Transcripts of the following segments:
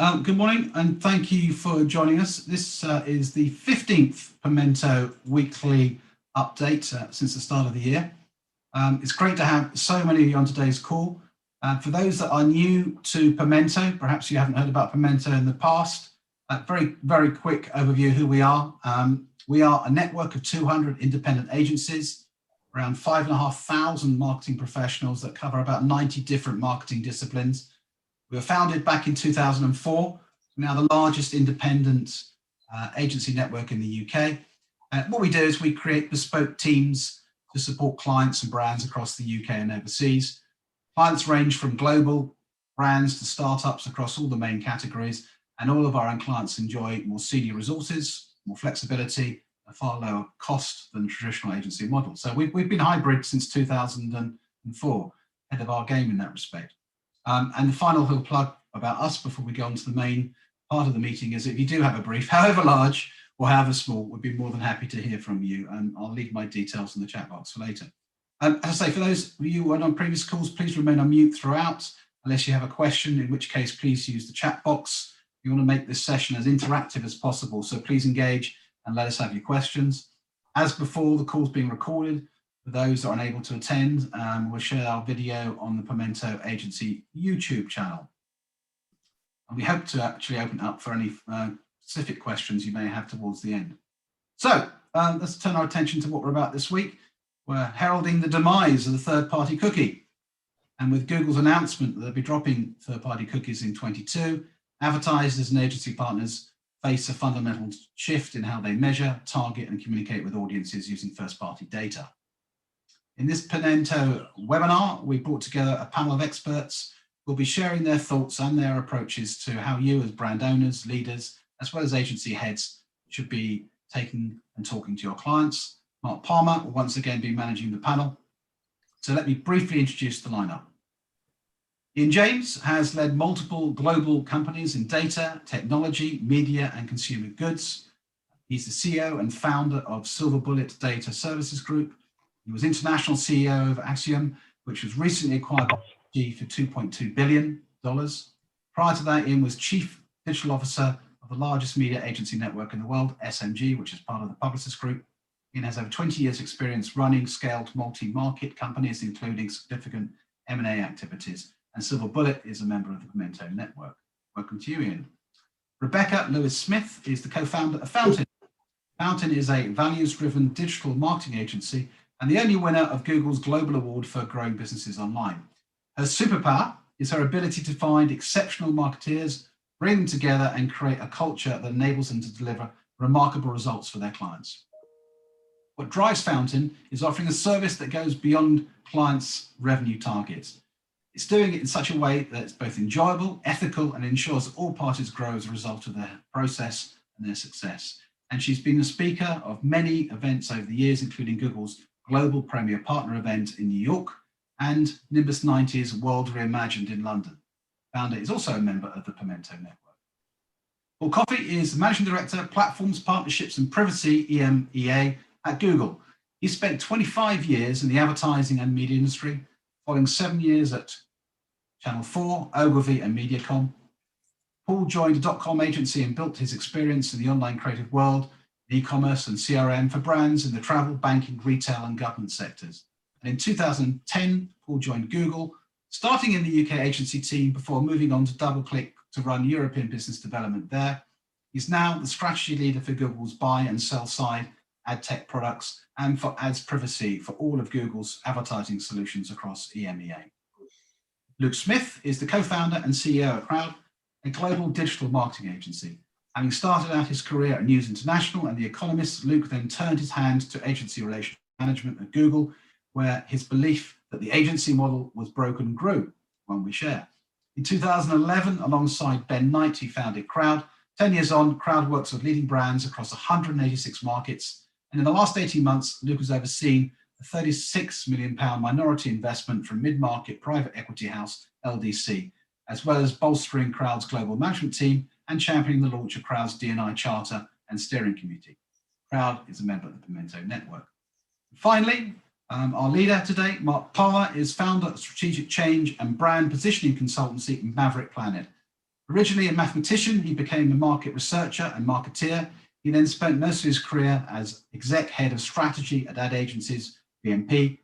Good morning, and thank you for joining us. This is the 15th Pimento weekly update since the start of the year. It's great to have so many of you on today's call. For those that are new to Pimento, perhaps you haven't heard about Pimento in the past, very quick overview of who we are. We are a network of 200 independent agencies, around 5,500 marketing professionals that cover about 90 different marketing disciplines. We were founded back in 2004, now the largest independent agency network in the UK. What we do is we create bespoke teams to support clients and brands across the UK and overseas. Clients range from global brands to startups across all the main categories, and all of our own clients enjoy more senior resources, more flexibility, a far lower cost than the traditional agency model. So we've been hybrid since 2004, ahead of our game in that respect. And the final little plug about us before we go on to the main part of the meeting is if you do have a brief, however large or however small, we'd be more than happy to hear from you, and I'll leave my details in the chat box for later. As I say, for those of you who were on previous calls, please remain on mute throughout, unless you have a question, in which case please use the chat box. We want to make this session as interactive as possible, so please engage and let us have your questions. As before, the call's being recorded. For those that are unable to attend, we'll share our video on the Pimento Agency YouTube channel. And we hope to actually open up for any specific questions you may have towards the end. So let's turn our attention to what we're about this week. We're heralding the demise of the third-party cookie. And with Google's announcement that they'll be dropping third-party cookies in 2022, advertisers and agency partners face a fundamental shift in how they measure, target, and communicate with audiences using first-party data. In this Pimento webinar, we brought together a panel of experts who will be sharing their thoughts and their approaches to how you as brand owners, leaders, as well as agency heads should be taking and talking to your clients. Mark Palmer will once again be managing the panel. So let me briefly introduce the lineup. Ian James has led multiple global companies in data, technology, media, and consumer goods. He's the CEO and founder of Silverbullet Data Services Group. He was international CEO of Axiom, which was recently acquired by G for $2.2 billion. Prior to that, Ian was Chief Digital Officer of the largest media agency network in the world, SMG, which is part of the Publicis Group. Ian has over 20 years experience running scaled multi-market companies, including significant M&A activities. And Silverbullet is a member of the Pimento network. Welcome to you, Ian. Rebecca Lewis-Smith is the co-founder of Fountain. Fountain is a values-driven digital marketing agency and the only winner of Google's Global Award for growing businesses online. Her superpower is her ability to find exceptional marketeers, bring them together and create a culture that enables them to deliver remarkable results for their clients. What drives Fountain is offering a service that goes beyond clients' revenue targets. It's doing it in such a way that it's both enjoyable, ethical, and ensures that all parties grow as a result of their process and their success. And she's been a speaker of many events over the years, including Google's Global Premier Partner event in New York and Nimbus 90's World Reimagined in London. Founder is also a member of the Pimento network. Paul Coffey is the Managing Director, Platforms, Partnerships and Privacy, EMEA, at Google. He spent 25 years in the advertising and media industry, following 7 years at Channel 4, Ogilvy and Mediacom. Paul joined a dot-com agency and built his experience in the online creative world, e-commerce and CRM for brands in the travel, banking, retail and government sectors. And in 2010, Paul joined Google, starting in the UK agency team before moving on to DoubleClick to run European business development there. He's now the strategy leader for Google's buy and sell side ad tech products and for ads privacy for all of Google's advertising solutions across EMEA. Luke Smith is the co-founder and CEO at Croud, a global digital marketing agency. Having started out his career at News International and The Economist, Luke then turned his hand to agency relationship management at Google, where his belief that the agency model was broken grew, one we share. In 2011, alongside Ben Knight, he founded Croud. 10 years on, Croud works with leading brands across 186 markets. And in the last 18 months, Luke has overseen a £36 million minority investment from mid-market private equity house LDC, as well as bolstering Croud's global management team and championing the launch of Croud's D&I charter and steering committee. Croud is a member of the Pimento network. Finally, our leader today, Mark Palmer, is founder of strategic change and brand positioning consultancy Maverick Planet. Originally a mathematician, he became a market researcher and marketeer. He then spent most of his career as exec head of strategy at ad agencies BNP,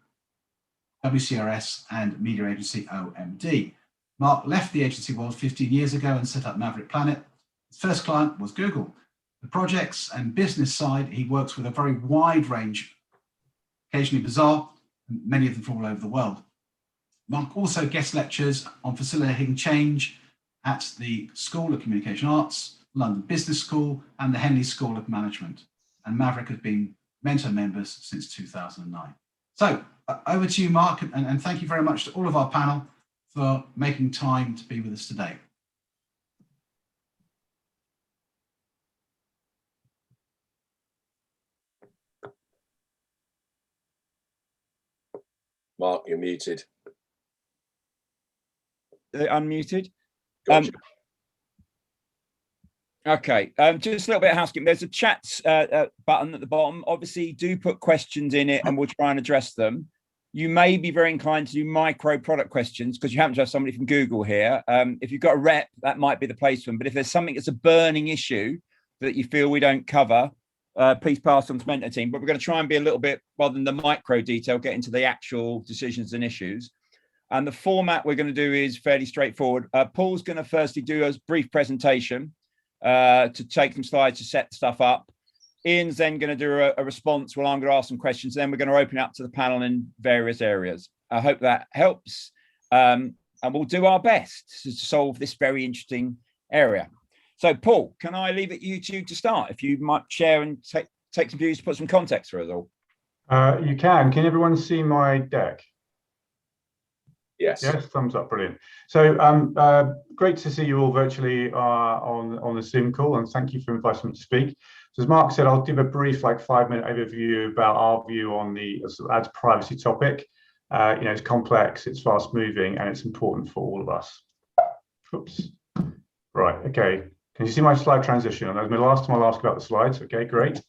WCRS, and media agency OMD. Mark left the agency world 15 years ago and set up Maverick Planet. His first client was Google. The projects and business side, he works with a very wide range, occasionally bizarre, and many of them from all over the world. Mark also guest lectures on facilitating change at the School of Communication Arts, London Business School, and the Henley School of Management. And Maverick has been mentor members since 2009. So over to you, Mark, and thank you very much to all of our panel for making time to be with us today. Mark, you're muted. Unmuted. Gotcha. Okay, just a little bit of housekeeping. There's a chat button at the bottom. Obviously, do put questions in it and we'll try and address them. You may be very inclined to do micro product questions because you happen to have somebody from Google here. If you've got a rep, that might be the place for them. But if there's something that's a burning issue that you feel we don't cover, please pass on to the mentor team. But we're going to try and be a little bit, rather than the micro detail, get into the actual decisions and issues. And the format we're going to do is fairly straightforward. Paul's going to firstly do a brief presentation to take some slides to set stuff up. Ian's then going to do a response. Well, I'm going to ask some questions. Then we're going to open up to the panel in various areas. I hope that helps. And we'll do our best to solve this very interesting area. So, Paul, can I leave it you two to start? If you might share and take some views to put some context for us all. You can. Can everyone see my deck? Yes. Yes, thumbs up, brilliant. So great to see you all virtually on the Zoom call, and thank you for inviting me to speak. So as Mark said, I'll give a brief 5-minute overview about our view on the ads privacy topic. It's complex, it's fast moving, and it's important for all of us. Oops. Right, okay. Can you see my slide transition? And the last time I'll ask about the slides. Okay, great.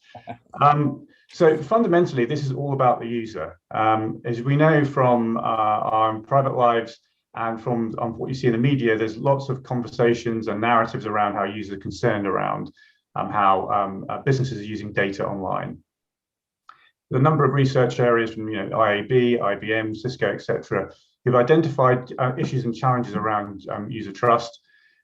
So fundamentally, this is all about the user. As we know from our private lives and from what you see in the media, there's lots of conversations and narratives around how users are concerned around how businesses are using data online. The number of research areas from IAB, IBM, Cisco, etc., who've identified issues and challenges around user trust.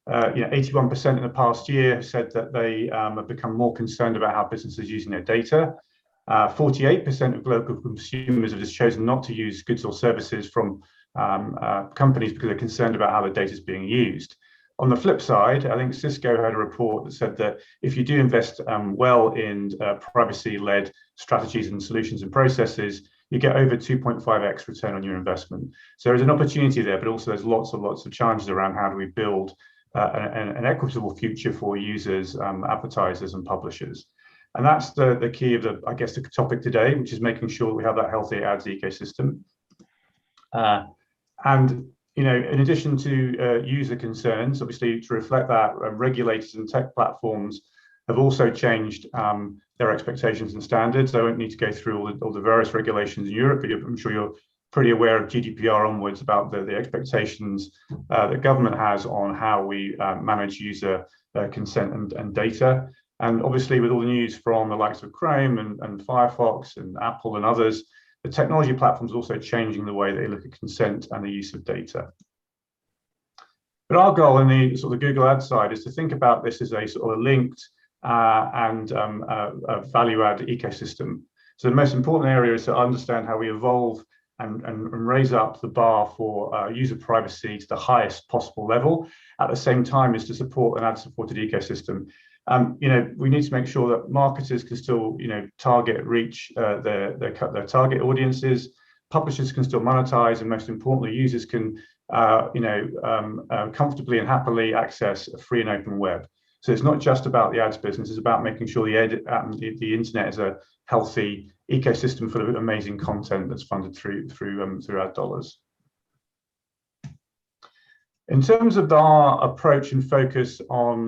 81% in the past year said that they have become more concerned about how businesses are using their data. 48% of global consumers have just chosen not to use goods or services from companies because they're concerned about how the data is being used. On the flip side, I think Cisco had a report that said that if you do invest well in privacy-led strategies and solutions and processes, you get over 2.5x return on your investment. So there's an opportunity there, but also there's lots of challenges around how do we build an equitable future for users, advertisers, and publishers. And that's the key of the topic today, which is making sure that we have that healthy ads ecosystem. In addition to user concerns, obviously to reflect that, regulators and tech platforms have also changed their expectations and standards. I won't need to go through all the various regulations in Europe, but I'm sure you're pretty aware of GDPR onwards about the expectations that government has on how we manage user consent and data. And obviously with all the news from the likes of Chrome and Firefox and Apple and others, the technology platforms are also changing the way they look at consent and the use of data. But our goal in the the Google Ads side is to think about this as a sort of linked and a value add ecosystem. So the most important area is to understand how we evolve and raise up the bar for user privacy to the highest possible level. At the same time, is to support an ad-supported ecosystem. We need to make sure that marketers can still, target, reach their target audiences. Publishers can still monetize, and most importantly, users can, comfortably and happily access a free and open web. So it's not just about the ads business; it's about making sure the internet is a healthy ecosystem full of amazing content that's funded through ad dollars. In terms of our approach and focus on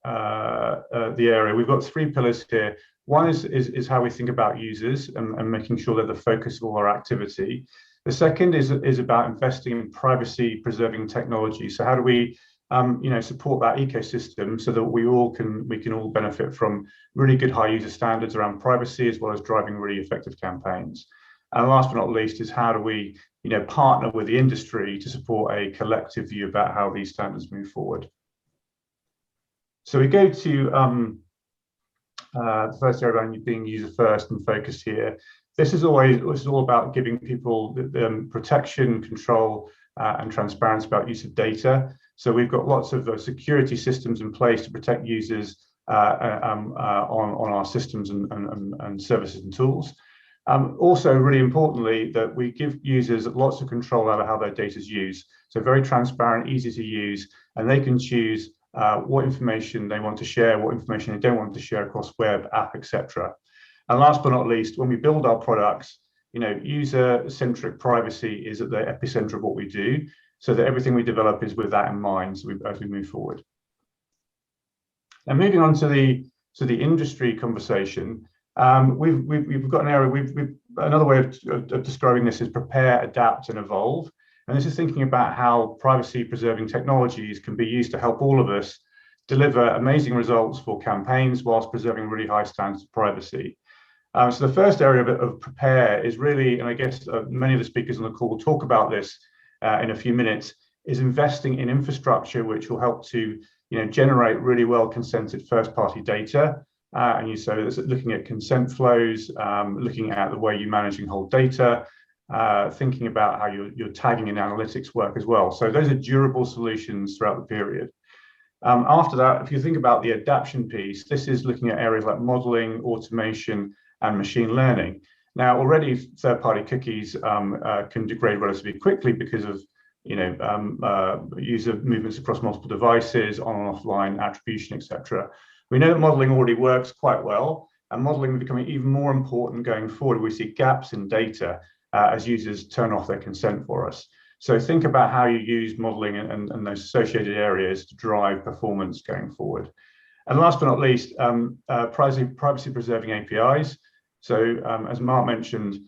the area, we've got 3 pillars here. One is how we think about users and making sure they're the focus of all our activity. The second is about investing in privacy preserving technology. So how do we support that ecosystem so that we can all benefit from really good high user standards around privacy, as well as driving really effective campaigns. And last but not least is how do we partner with the industry to support a collective view about how these standards move forward. So we go to the first area around being user first and focused here. This is all about giving people the protection, control, and transparency about use of data. So we've got lots of security systems in place to protect users on our systems and services and tools. Also, really importantly, that we give users lots of control over how their data is used. So very transparent, easy to use, and they can choose what information they want to share, what information they don't want to share across web, app, etc. And last but not least, when we build our products, user-centric privacy is at the epicenter of what we do, so that everything we develop is with that in mind as we move forward. And moving on to the industry conversation, we've got an area. Another way of describing this is prepare, adapt, and evolve. And this is thinking about how privacy-preserving technologies can be used to help all of us deliver amazing results for campaigns whilst preserving really high standards of privacy. So the first area of prepare is really, and I guess many of the speakers on the call will talk about this in a few minutes, is investing in infrastructure which will help to generate really well consented first-party data. And so it's looking at consent flows, looking at the way you manage and hold data, thinking about how your tagging and analytics work as well. So those are durable solutions throughout the period. After that, if you think about the adaptation piece, this is looking at areas like modeling, automation, and machine learning. Now, already third-party cookies can degrade relatively quickly because of user movements across multiple devices, on and offline, attribution, etc. We know that modeling already works quite well, and modeling is becoming even more important going forward. We see gaps in data as users turn off their consent for us. So think about how you use modeling and those associated areas to drive performance going forward. And last but not least, privacy-preserving APIs. So as Mark mentioned,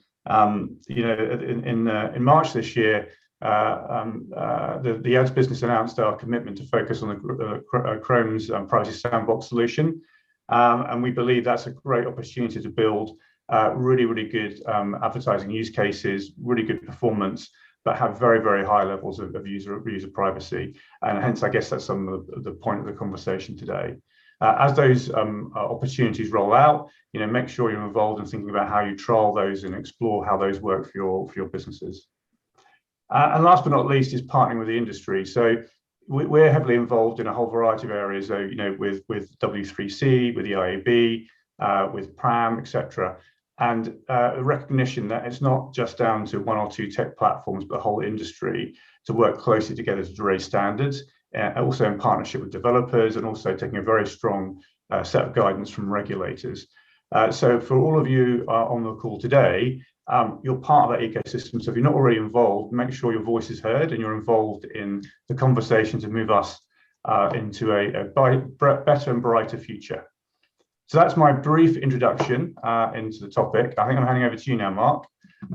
in March this year, the ads business announced our commitment to focus on the Chrome's privacy sandbox solution, and we believe that's a great opportunity to build really, really good advertising use cases, really good performance, but have very, very high levels of user privacy. And hence, I guess that's some of the point of the conversation today. As those opportunities roll out, make sure you're involved in thinking about how you trial those and explore how those work for your businesses. And last but not least is partnering with the industry. So we're heavily involved in a whole variety of areas, so, with W3C, with the IAB, with PRAM, etc. And a recognition that it's not just down to one or two tech platforms, but the whole industry to work closely together to raise standards, also in partnership with developers, and also taking a very strong set of guidance from regulators. So for all of you on the call today, you're part of that ecosystem. So if you're not already involved, make sure your voice is heard and you're involved in the conversation to move us into a better and brighter future. So that's my brief introduction into the topic. I think I'm handing over to you now, Mark,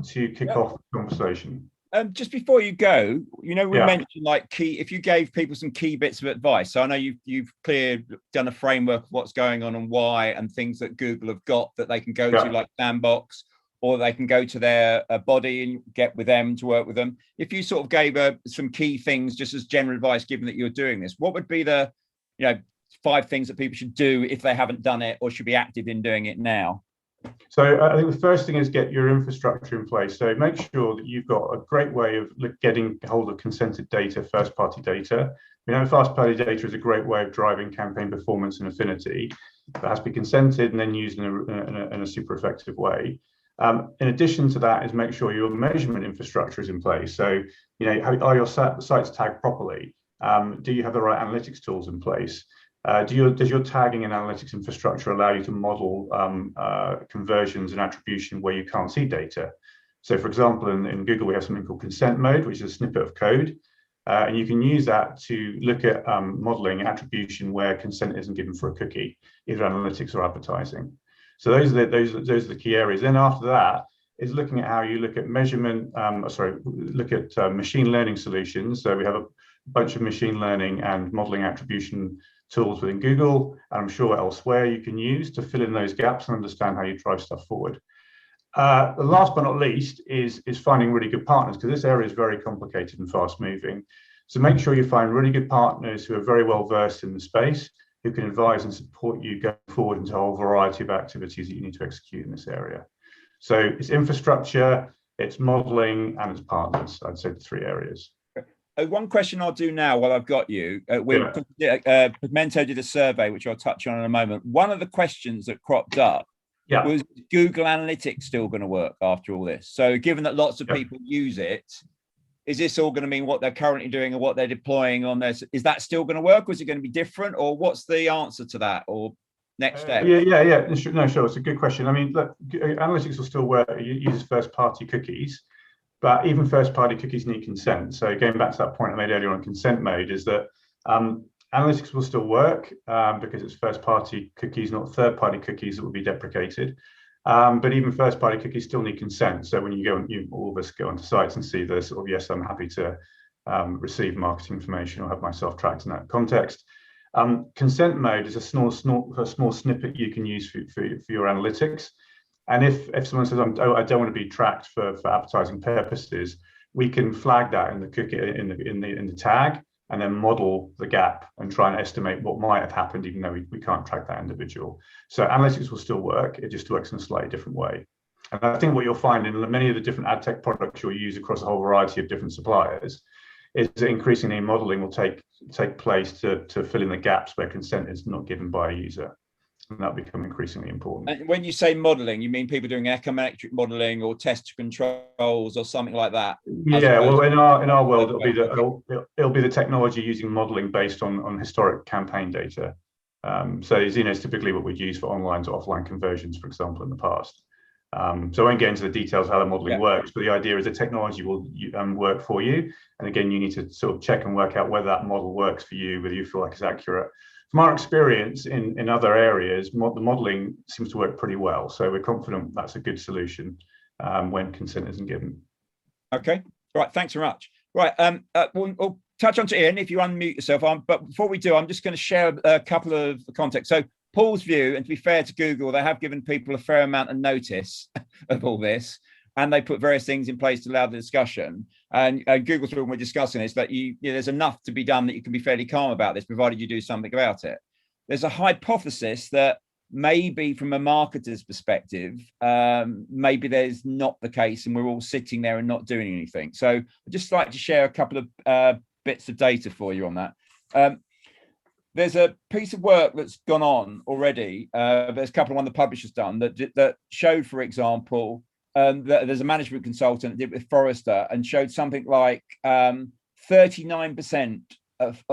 to kick off the conversation. Just before you go, we mentioned like if you gave people some key bits of advice. So I know you've done a framework of what's going on and why, and things that Google have got that they can go to, like Sandbox, or they can go to their body and get with them to work with them. If you sort of gave some key things just as general advice, given that you're doing this, what would be the 5 things that people should do if they haven't done it or should be active in doing it now? So I think the first thing is get your infrastructure in place. So make sure that you've got a great way of getting hold of consented data, first-party data. First-party data is a great way of driving campaign performance and affinity. It has to be consented and then used in a super effective way. In addition to that is make sure your measurement infrastructure is in place. So, are your sites tagged properly? Do you have the right analytics tools in place? Does your tagging and analytics infrastructure allow you to model conversions and attribution where you can't see data? So for example, in Google, we have something called consent mode, which is a snippet of code. And you can use that to look at modeling attribution where consent isn't given for a cookie, either analytics or advertising. So those are the key areas. Then after that is looking at how you look at measurement, look at machine learning solutions. So we have a bunch of machine learning and modeling attribution tools within Google, and I'm sure elsewhere you can use to fill in those gaps and understand how you drive stuff forward. The last but not least is finding really good partners, because this area is very complicated and fast moving. So make sure you find really good partners who are very well versed in the space, who can advise and support you going forward into a whole variety of activities that you need to execute in this area. So it's infrastructure, it's modeling, and it's partners. I'd say the 3 areas. One question I'll do now while I've got you. Pimento did a survey, which I'll touch on in a moment. One of the questions that cropped up was Google Analytics still going to work after all this? So given that lots of people use it, is this all going to mean what they're currently doing and what they're deploying on this? Is that still going to work, or is it going to be different, or what's the answer to that, or next step? No, sure. It's a good question. I mean, look, analytics will still work. It uses first-party cookies, but even first-party cookies need consent. So going back to that point I made earlier on consent mode, is that analytics will still work because it's first-party cookies, not third-party cookies that will be deprecated. But even first-party cookies still need consent. So when you go, all of us go onto sites and see the sort of, yes, I'm happy to receive marketing information or have myself tracked in that context. Consent mode is a small snippet you can use for your analytics. And if someone says, I don't want to be tracked for advertising purposes, we can flag that in the cookie in the tag, and then model the gap and try and estimate what might have happened, even though we can't track that individual. So analytics will still work. It just works in a slightly different way. And I think what you'll find in many of the different ad tech products you'll use across a whole variety of different suppliers is that increasingly modeling will take place to fill in the gaps where consent is not given by a user. And that'll become increasingly important. And when you say modeling, you mean people doing econometric modeling or test controls or something like that? Yeah, well, in our world, it'll be the technology using modeling based on historic campaign data. So it's typically what we'd use for online to offline conversions, for example, in the past. So I won't get into the details of how the modeling works, but the idea is the technology will work for you. And again, you need to sort of check and work out whether that model works for you, whether you feel like it's accurate. From our experience in other areas, the modeling seems to work pretty well. So we're confident that's a good solution when consent isn't given. Okay, right, thanks very much. Right, we'll touch on to Ian if you unmute yourself. But before we do, I'm just going to share a couple of context. So Paul's view, and to be fair to Google, they have given people a fair amount of notice of all this, and they put various things in place to allow the discussion. And Google's view when we're discussing is that there's enough to be done that you can be fairly calm about this, provided you do something about it. There's a hypothesis that maybe from a marketer's perspective, maybe there's not the case, and we're all sitting there and not doing anything. So I'd just like to share a couple of bits of data for you on that. There's a piece of work that's gone on already. There's a couple of one the publisher's done that showed, for example, that there's a management consultant that did with Forrester and showed something like 39% of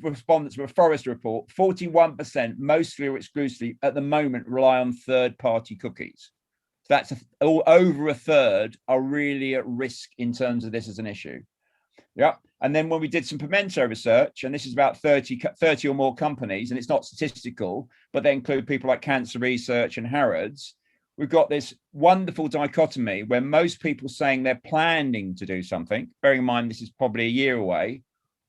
respondents of a Forrester report, 41%, mostly or exclusively at the moment, rely on third-party cookies. So that's over a third are really at risk in terms of this as an issue. Yeah. And then when we did some Pimento research, and this is about 30 or more companies, and it's not statistical, but they include people like Cancer Research and Harrods, we've got this wonderful dichotomy where most people saying they're planning to do something, bearing in mind this is probably a year away,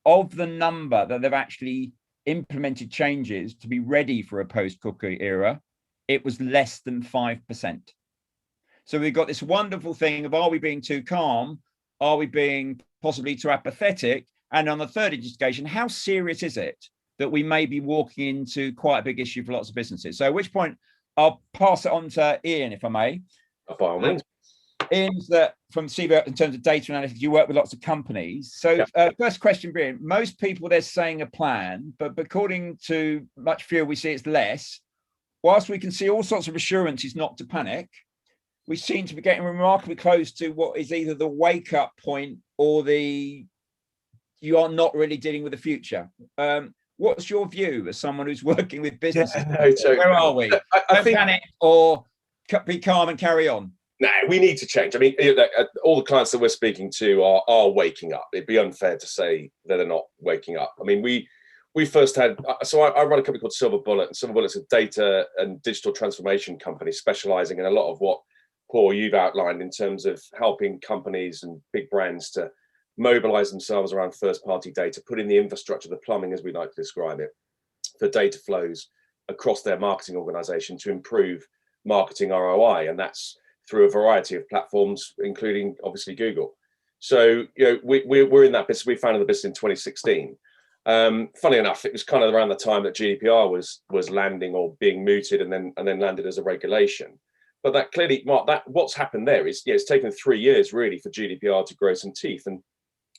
of the number that they've actually implemented changes to be ready for a post-cookie era, it was less than 5%. So we've got this wonderful thing of, are we being too calm? Are we being possibly too apathetic? And on the third indication, how serious is it that we may be walking into quite a big issue for lots of businesses? So at which point I'll pass it on to Ian, if I may. By all means. Ian's that from CB in terms of data analytics, you work with lots of companies. So first question being, most people they're saying a plan, but according to much fewer we see it's less. Whilst we can see all sorts of assurances not to panic, we seem to be getting remarkably close to what is either the wake up point or you are not really dealing with the future. What's your view as someone who's working with businesses? Where are we? I think panic or be calm and carry on. No, we need to change. I mean, all the clients that we're speaking to are waking up. It'd be unfair to say that they're not waking up. I mean, we first had, so I run a company called Silverbullet, and Silverbullet's a data and digital transformation company specializing in a lot of what, Paul, you've outlined in terms of helping companies and big brands to mobilize themselves around first-party data, put in the infrastructure, the plumbing, as we like to describe it, for data flows across their marketing organization to improve marketing ROI. And that's through a variety of platforms, including obviously Google. So, we're in that business. We founded the business in 2016. Funny enough, it was kind of around the time that GDPR was landing or being mooted and then landed as a regulation. But that clearly, Mark, that what's happened there is, it's taken 3 years really for GDPR to grow some teeth, and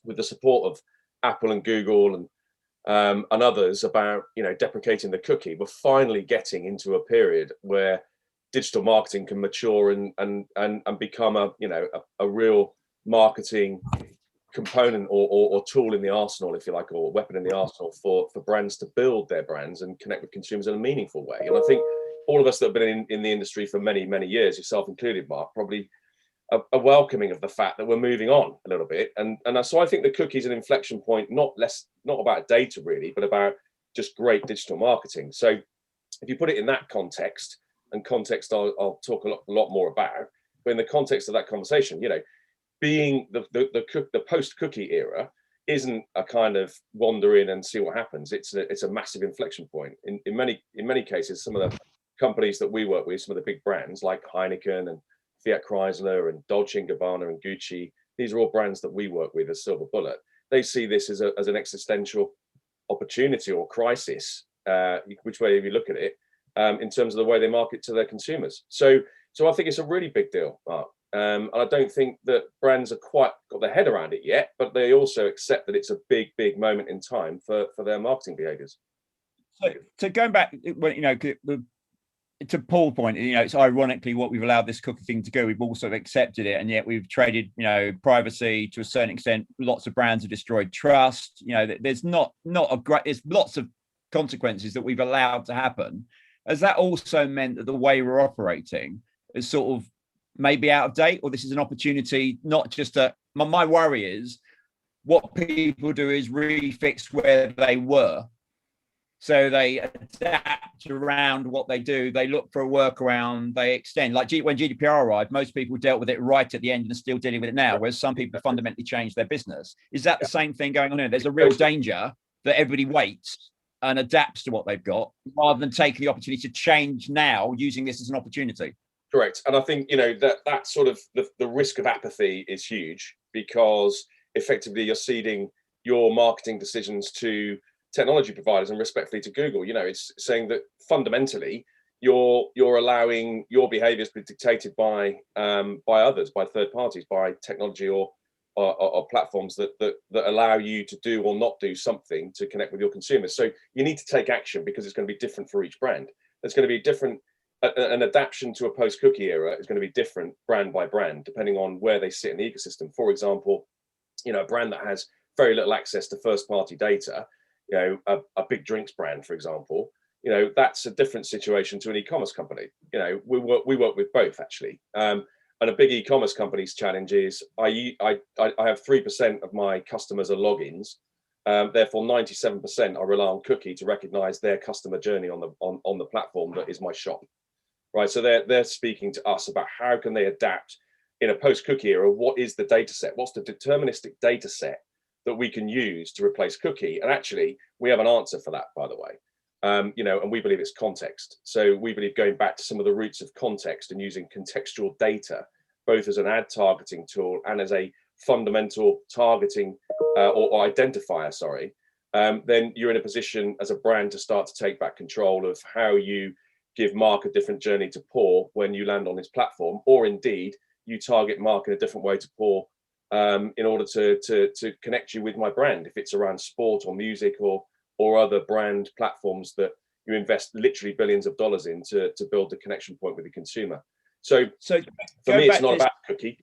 with the support of Apple and Google and others about deprecating the cookie, we're finally getting into a period where digital marketing can mature and become a real marketing component or tool in the arsenal, if you like, or weapon in the arsenal for brands to build their brands and connect with consumers in a meaningful way. And I think all of us that have been in the industry for many, many years, yourself included, Mark, probably a welcoming of the fact that we're moving on a little bit. And so I think the cookie's an inflection point, not about data really, but about just great digital marketing. So if you put it in that context, and context I'll talk a lot more about, but in the context of that conversation, being the post-cookie era isn't a kind of wander in and see what happens. It's a massive inflection point. In many cases, some of the companies that we work with, some of the big brands like Heineken and Fiat Chrysler and Dolce & Gabbana and Gucci, these are all brands that we work with as Silverbullet. They see this as an existential opportunity or crisis, which way you look at it, in terms of the way they market to their consumers. So I think it's a really big deal, Mark. And I don't think that brands are quite got their head around it yet, but they also accept that it's a big, big moment in time for their marketing behaviors. So going back, to Paul's point, it's ironically what we've allowed this cookie thing to go. We've also accepted it, and yet we've traded, privacy to a certain extent. Lots of brands have destroyed trust. There's there's lots of consequences that we've allowed to happen. Has that also meant that the way we're operating is sort of maybe out of date, or this is an opportunity? Not just my worry is what people do is refix where they were. So they adapt around what they do. They look for a workaround. They extend. Like when GDPR arrived, most people dealt with it right at the end and are still dealing with it now, whereas some people fundamentally changed their business. Is that the same thing going on here? There's a real danger that everybody waits and adapts to what they've got rather than taking the opportunity to change now, using this as an opportunity. Correct. And I think, that sort of the risk of apathy is huge, because effectively you're ceding your marketing decisions to technology providers, and respectfully to Google. It's saying that fundamentally you're allowing your behaviors to be dictated by others, by third parties, by technology or platforms that allow you to do or not do something to connect with your consumers. So you need to take action, because it's going to be different for each brand. There's going to be different. An adaptation to a post-cookie era is going to be different brand by brand, depending on where they sit in the ecosystem. For example, a brand that has very little access to first-party data, a big drinks brand, for example, that's a different situation to an e-commerce company. We work with both actually. And a big e-commerce company's challenge is I have 3% of my customers are logins. Therefore, 97% I rely on cookie to recognize their customer journey on the platform that is my shop. Right. So they're speaking to us about how can they adapt in a post-cookie era. What is the data set? What's the deterministic data set that we can use to replace cookie? And actually, we have an answer for that, by the way. And we believe it's context. So we believe going back to some of the roots of context and using contextual data, both as an ad targeting tool and as a fundamental targeting or identifier, then you're in a position as a brand to start to take back control of how you give Mark a different journey to pour when you land on his platform, or indeed you target Mark in a different way to pour in order to connect you with my brand, if it's around sport or music or other brand platforms that you invest literally billions of dollars in to build the connection point with the consumer. So for me, it's not about cookie.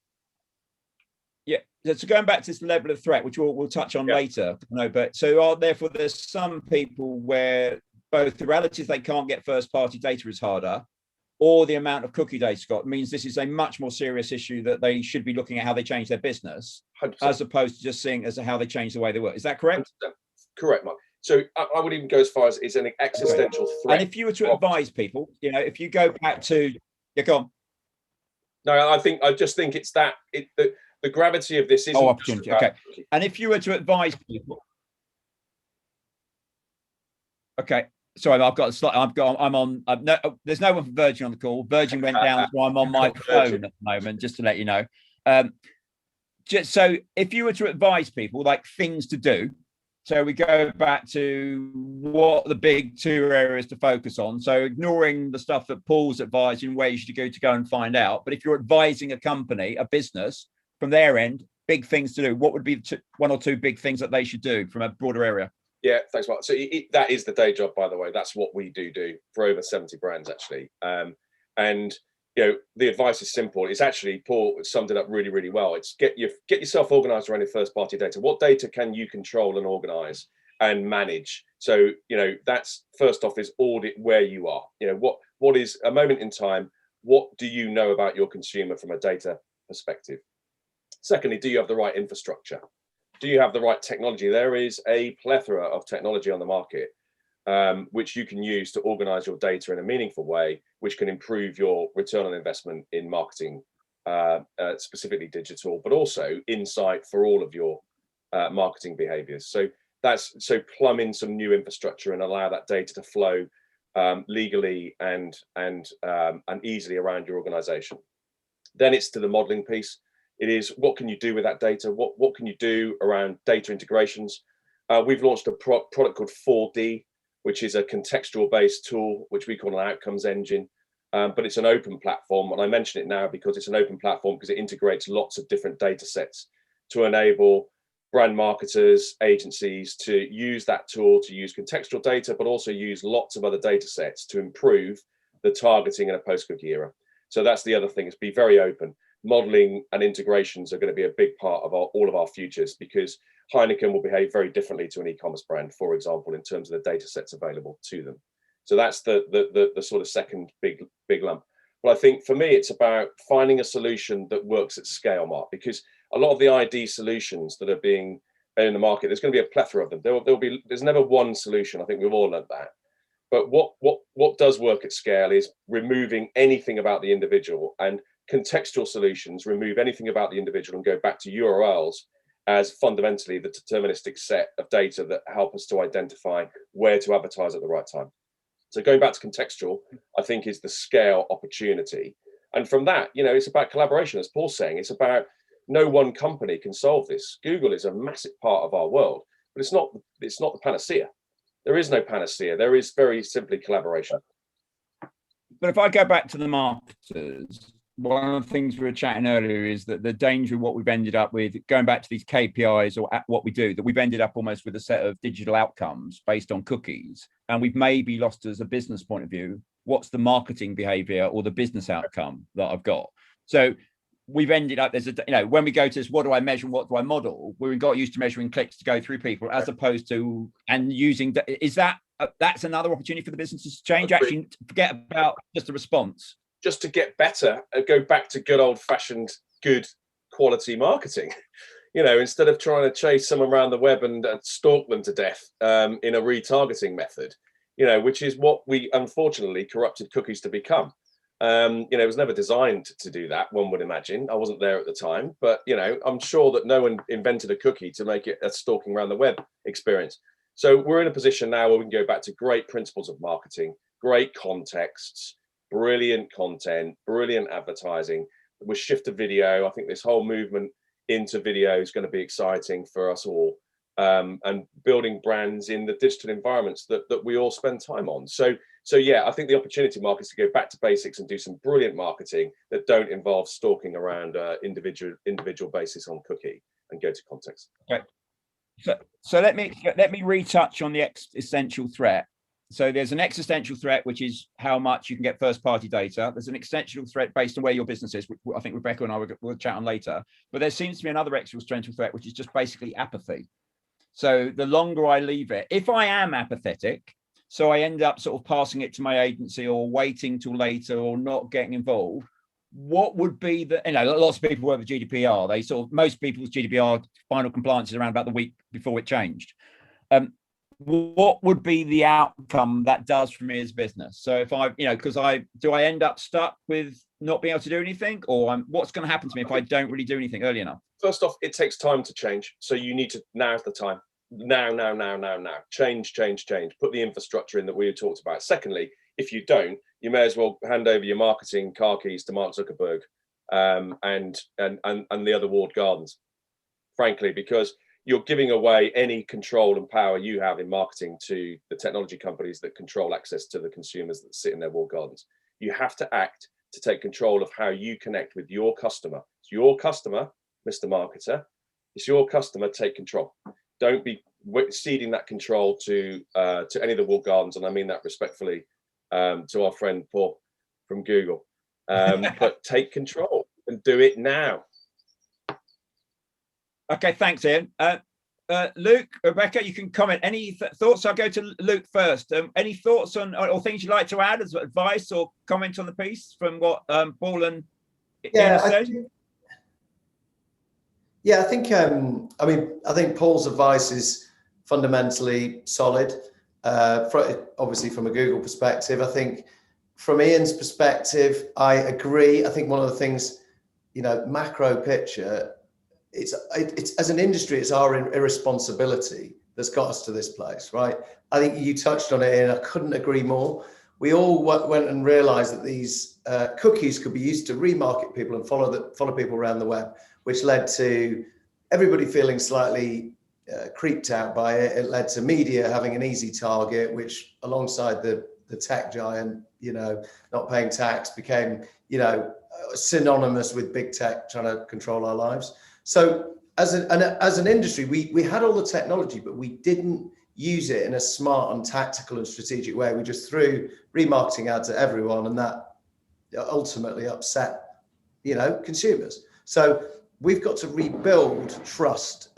Yeah, so going back to this level of threat, which we'll touch on later. But therefore there's some people where both the reality is they can't get first party data is harder, or the amount of cookie data got means this is a much more serious issue that they should be looking at how they change their business 100%. As opposed to just seeing as to how they change the way they work. Is that correct? 100%. Correct, Mark. So I would even go as far as it's an existential threat. And if you were to advise people, if you go back to, go on. No, I just think it's that the the gravity of this is opportunity. Okay. And if you were to advise people, okay. Sorry, I've got a slide. I'm on. No, there's no one from Virgin on the call. Virgin went down, so I'm on my phone at the moment, just to let you know. Just so if you were to advise people like things to do, so we go back to what the big two areas to focus on. So ignoring the stuff that Paul's advising where you should go and find out. But if you're advising a company, a business from their end, big things to do, what would be one or two big things that they should do from a broader area? Yeah, thanks, Mark. So that is the day job, by the way. That's what we do for over 70 brands, actually. And the advice is simple. It's actually, Paul summed it up really, really well. It's get yourself organized around your first-party data. What data can you control and organize and manage? So that's first off is audit where you are. What is a moment in time? What do you know about your consumer from a data perspective? Secondly, do you have the right infrastructure? Do you have the right technology? There is a plethora of technology on the market, which you can use to organize your data in a meaningful way, which can improve your return on investment in marketing, specifically digital, but also insight for all of your marketing behaviors. So plumb in some new infrastructure and allow that data to flow legally and easily around your organization. Then it's to the modeling piece. It is what can you do with that data? What can you do around data integrations? We've launched a product called 4D, which is a contextual-based tool, which we call an outcomes engine, but it's an open platform. And I mention it now because it's an open platform because it integrates lots of different data sets to enable brand marketers, agencies to use that tool to use contextual data, but also use lots of other data sets to improve the targeting in a post-cookie era. So that's the other thing, is be very open. Modeling and integrations are going to be a big part of all of our futures, because Heineken will behave very differently to an e-commerce brand, for example, in terms of the data sets available to them. So that's the sort of second big lump. But I think for me, it's about finding a solution that works at scale, Mark, because a lot of the ID solutions that are being in the market, there's going to be a plethora of them. There's never one solution. I think we've all learned that. But what does work at scale is removing anything about the individual, and contextual solutions remove anything about the individual and go back to URLs as fundamentally the deterministic set of data that help us to identify where to advertise at the right time. So going back to contextual, I think is the scale opportunity. And from that, it's about collaboration, as Paul's saying. It's about no one company can solve this. Google is a massive part of our world, but it's not the panacea. There is no panacea. There is very simply collaboration. But if I go back to the marketers, one of the things we were chatting earlier is that the danger of what we've ended up with, going back to these KPIs or what we do, that we've ended up almost with a set of digital outcomes based on cookies. And we've maybe lost, as a business point of view, what's the marketing behavior or the business outcome that I've got. So we've ended up, when we go to this, what do I measure and what do I model? We got used to measuring clicks to go through people, as opposed to, and using, that's another opportunity for the businesses to change, actually forget about just a response. Just to get better and go back to good old-fashioned, good quality marketing, instead of trying to chase someone around the web and stalk them to death in a retargeting method, which is what we unfortunately corrupted cookies to become. It was never designed to do that, one would imagine. I wasn't there at the time, but I'm sure that no one invented a cookie to make it a stalking around the web experience. So we're in a position now where we can go back to great principles of marketing, great contexts, brilliant content, brilliant advertising. With shift to video, I think this whole movement into video is going to be exciting for us all, and building brands in the digital environments that we all spend time on. So yeah, I think the opportunity, Mark, is to go back to basics and do some brilliant marketing that don't involve stalking around individual basis on cookie, and go to context. Okay. So let me retouch on the existential threat. So there's an existential threat, which is how much you can get first-party data. There's an existential threat based on where your business is, which I think Rebecca and I will chat on later. But there seems to be another existential threat, which is just basically apathy. So the longer I leave it, if I am apathetic, so I end up sort of passing it to my agency or waiting till later or not getting involved, what would be lots of people work with GDPR. Most people's GDPR final compliance is around about the week before it changed. What would be the outcome that does for me as business? So if do I end up stuck with not being able to do anything, or what's going to happen to me if I don't really do anything early enough? first off, it takes time to change. So you need to, now's the time. Now. Change. Put the infrastructure in that we talked about. Secondly, if you don't, you may as well hand over your marketing car keys to Mark Zuckerberg and the other walled gardens, frankly, because you're giving away any control and power you have in marketing to the technology companies that control access to the consumers that sit in their walled gardens. You have to act to take control of how you connect with your customer. It's your customer, Mr. Marketer. It's your customer. Take control. Don't be ceding that control to any of the walled gardens, and I mean that respectfully to our friend Paul from Google. But take control and do it now. Okay, thanks, Ian. Luke, Rebecca, you can comment. Any thoughts? I'll go to Luke first. Any thoughts on or things you'd like to add as advice or comment on the piece from what Paul and Ian said? I think I think Paul's advice is fundamentally solid. Obviously, from a Google perspective, I think from Ian's perspective, I agree. I think one of the things, macro picture. It's as an industry, it's our irresponsibility that's got us to this place, right? I think you touched on it, and I couldn't agree more. We all went and realized that these cookies could be used to remarket people and follow people around the web, which led to everybody feeling slightly creeped out by it. It led to media having an easy target, which alongside the tech giant, not paying tax became, synonymous with big tech trying to control our lives. So as an industry, we had all the technology, but we didn't use it in a smart and tactical and strategic way. We just threw remarketing ads at everyone, and that ultimately upset, consumers. So we've got to rebuild trust.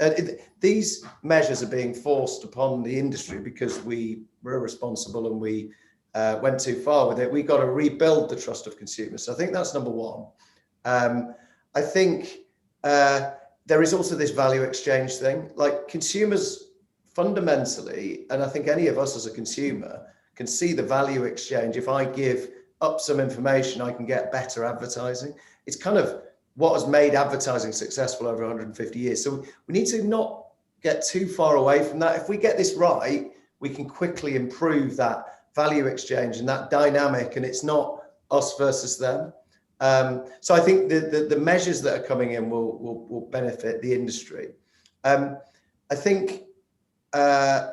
These measures are being forced upon the industry because we were irresponsible and we went too far with it. We've got to rebuild the trust of consumers. So I think that's number one. I think there is also this value exchange thing. Like, consumers fundamentally, and I think any of us as a consumer can see the value exchange. If I give up some information, I can get better advertising. It's kind of what has made advertising successful over 150 years. So we need to not get too far away from that. If we get this right, we can quickly improve that value exchange and that dynamic, and it's not us versus them. So I think the measures that are coming in will benefit the industry. I think I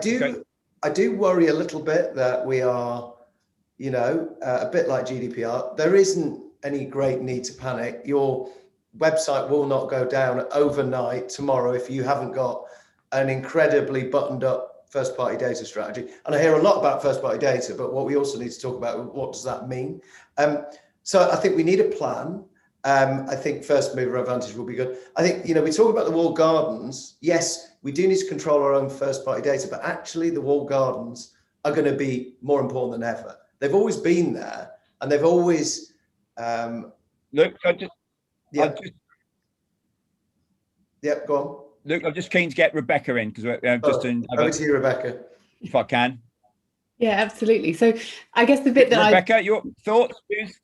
do worry a little bit that we are, a bit like GDPR. There isn't any great need to panic. Your website will not go down overnight tomorrow if you haven't got an incredibly buttoned up first party data strategy. And I hear a lot about first party data, but what we also need to talk about, what does that mean? So I think we need a plan. I think first mover advantage will be good. I think, we talk about the walled gardens. Yes, we do need to control our own first party data, but actually the walled gardens are going to be more important than ever. They've always been there, and they've always... Look, Yeah, go on. Luke, I'm just keen to get Rebecca in because we're just over to you, Rebecca. If I can. Yeah, absolutely. So I guess the bit that Rebecca, your thoughts, please?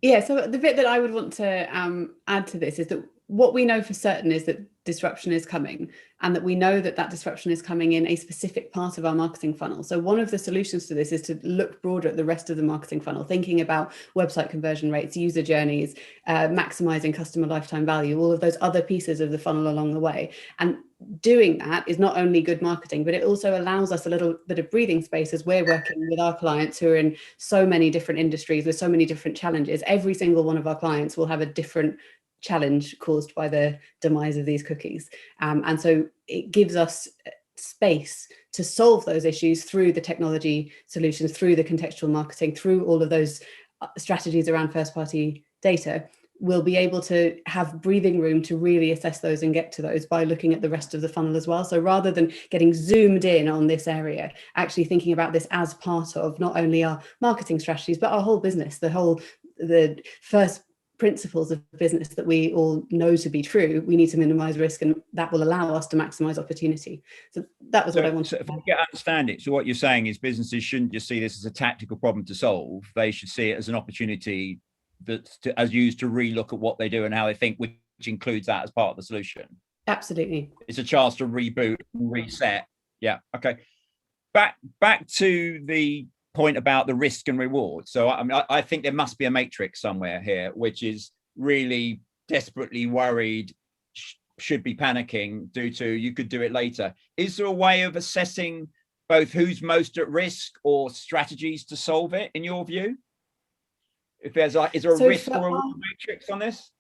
Yeah, so the bit that I would want to add to this is that what we know for certain is that disruption is coming, and that we know that that disruption is coming in a specific part of our marketing funnel. So one of the solutions to this is to look broader at the rest of the marketing funnel, thinking about website conversion rates, user journeys, maximizing customer lifetime value, all of those other pieces of the funnel along the way. And doing that is not only good marketing, but it also allows us a little bit of breathing space as we're working with our clients who are in so many different industries with so many different challenges. Every single one of our clients will have a different challenge caused by the demise of these cookies. And so it gives us space to solve those issues through the technology solutions, through the contextual marketing, through all of those strategies around first party data. We'll be able to have breathing room to really assess those and get to those by looking at the rest of the funnel as well. So rather than getting zoomed in on this area, actually thinking about this as part of not only our marketing strategies, but our whole business, the first principles of business that we all know to be true. We need to minimize risk, and that will allow us to maximize opportunity. So that was what I wanted. So if I get understand it, so what you're saying is businesses shouldn't just see this as a tactical problem to solve. They should see it as an opportunity that's as used to relook at what they do and how they think, which includes that as part of the solution. Absolutely. It's a chance to reboot and reset. Yeah. Okay. Back to the point about the risk and reward. So I mean, I think there must be a matrix somewhere here, which is really desperately worried, should be panicking due to you could do it later. Is there a way of assessing both who's most at risk or strategies to solve it, in your view? If there's is there a risk or a matrix on this?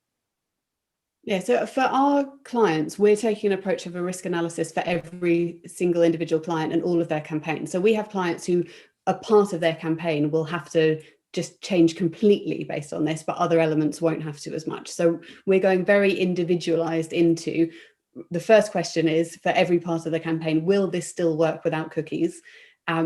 Yeah, so for our clients, we're taking an approach of a risk analysis for every single individual client and all of their campaigns. So we have clients who a part of their campaign will have to just change completely based on this, but other elements won't have to as much. So we're going very individualized into the first question is for every part of the campaign, will this still work without cookies?